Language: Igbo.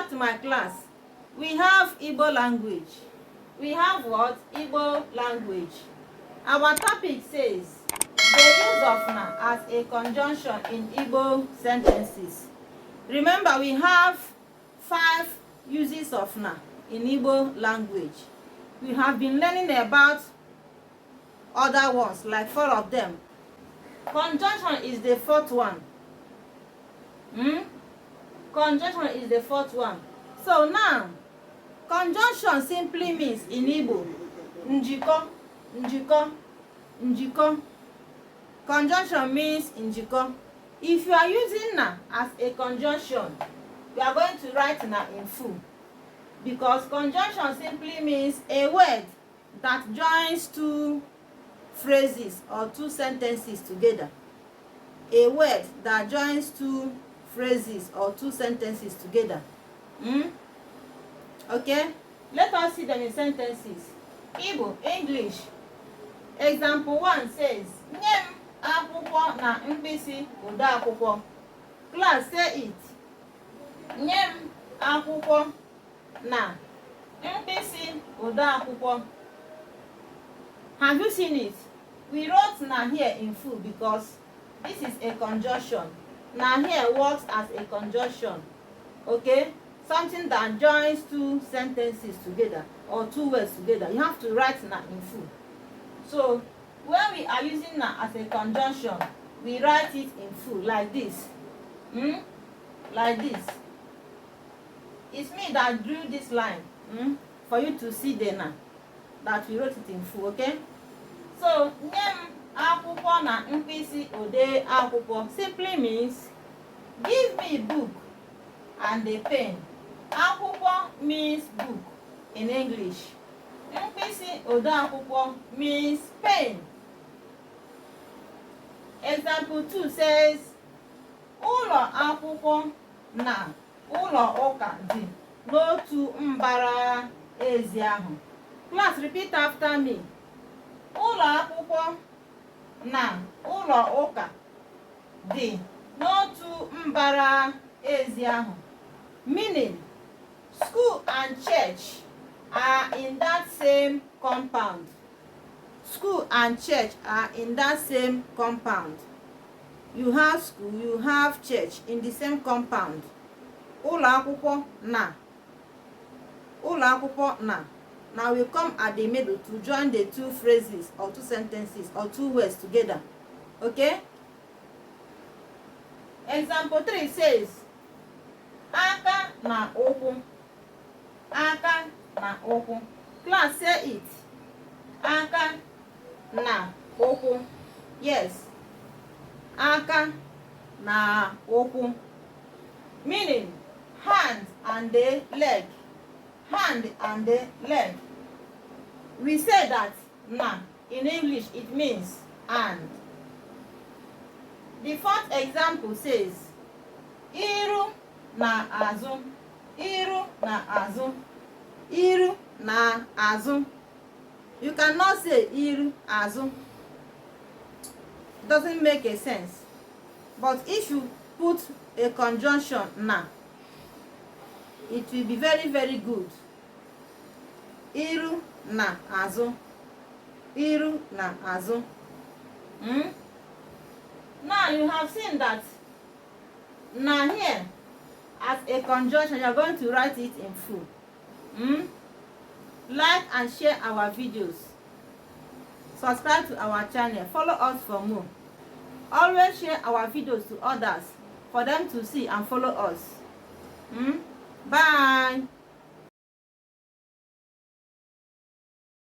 back to my class. We have Igbo language. We have what? Igbo language. Our topic says the use of na as a conjunction in Igbo sentences. Remember, we have 5 uses of na in Igbo language. We have been learning about other ones, like 4 of them. Conjunction is the 4th one. Conjunction is the 4th one. So now, conjunction simply means in Igbo, njiko, njiko, njiko. Conjunction means njiko. If you are using na as a conjunction, we are going to write na in full. Because conjunction simply means a word that joins 2 phrases or 2 sentences together. A word that joins 2 phrases or 2 sentences together. Okay, let us see them in sentences. Igbo, English. Example 1 says, Nyem akwụkwọ na mkpịsị ode akwụkwọ. Class, say it. Nyem akwụkwọ na mkpịsị ode akwụkwọ. Have you seen it? We wrote na here in full because this is a conjunction. Na here works as a conjunction. Okay? Something that joins 2 sentences together or 2 words together. You have to write na in full. So, when we are using na as a conjunction, we write it in full like this. Like this. It's me that drew this line for you to see the na that we wrote it in full, okay? So, nyem akwụkwọ na mkpịsị ode akwụkwọ simply means give me book and a pen. Akwụkwọ means book in English. Mkpịsị ode akwụkwọ means pen. Example 2 says, ụlọ akwụkwọ na ụlọ ụka dị n'otu mbara ezi ahụ. Class, repeat after me. Ụlọ akwụkwọ na ụlọ ụka dị n'otu mbara ezi ahụ. Meaning, school and church are in that same compound. School and church are in that same compound. You have school, you have church in the same compound. Ụlọ akwụkwọ na. Ụlọ akwụkwọ na. Now we come at the middle to join the 2 phrases or 2 sentences or 2 words together. Okay? Example 3 says, aka na ụkwụ. Aka na ụkwụ. Class, say it. Aka na ụkwụ. Yes. Aka na ụkwụ. Meaning hand and the leg. Hand and the leg. We say that na in English it means hand. The 4th example says, iru na azụ. Iru na azụ. Iru na azụ. You cannot say iru azụ. Doesn't make a sense. But if you put a conjunction na, it will be very, very good. Iru na azụ. Iru na azụ. Now you have seen that na here as a conjunction, you are going to write it in full. Like and share our videos. Subscribe to our channel. Follow us for more. Always share our videos to others for them to see and follow us. Bye.